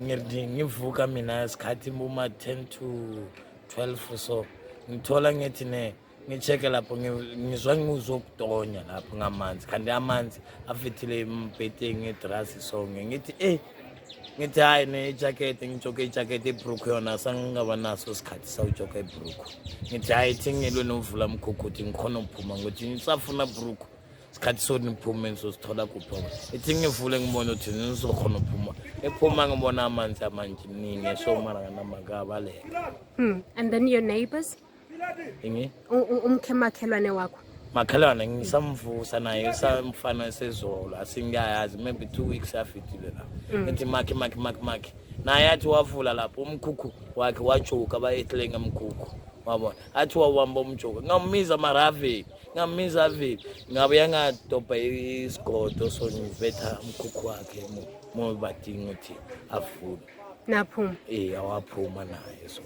ngivuka mina isikhathi buma 10 to 12 so ngithola ngithi ngicheke lapho ngizwa ngizokutonya lapho ngamanzi kanti amanzi afithile embhedeni ngedrasi so ngithi ngithi hayi nejacket ngijoke ijacket ebrook yona sangingaba naso isikhathi sawujoka ebrook ngithi hayi thingilwe novula umkhukhuthi ngikhona ukuphuma ngokuthi ngisafuna brook isikhathi soniphume sosithola kuphi ithi ngivule ngibone ukuthi nizokhona ukuphuma ephuma ngibona amanzi amaningi so mara ngamakabaleka. And then your neighbors? Makhelwane wakho? Makhelwane ngisamvusa naye samfana sezolo asingayazi maybe 2 weeks afitile la ngithi maki naye athi wavula lapho umkhukhu wakhe wajoka bayehle ngamkhukhu wabona athi wawamba umjoka ngamiza marave ngamiza vele ngabe yangadobha isigodo so ngivetha umkhukhu wakhe mo badinga ukuthi avule naphuma awaphuma naye so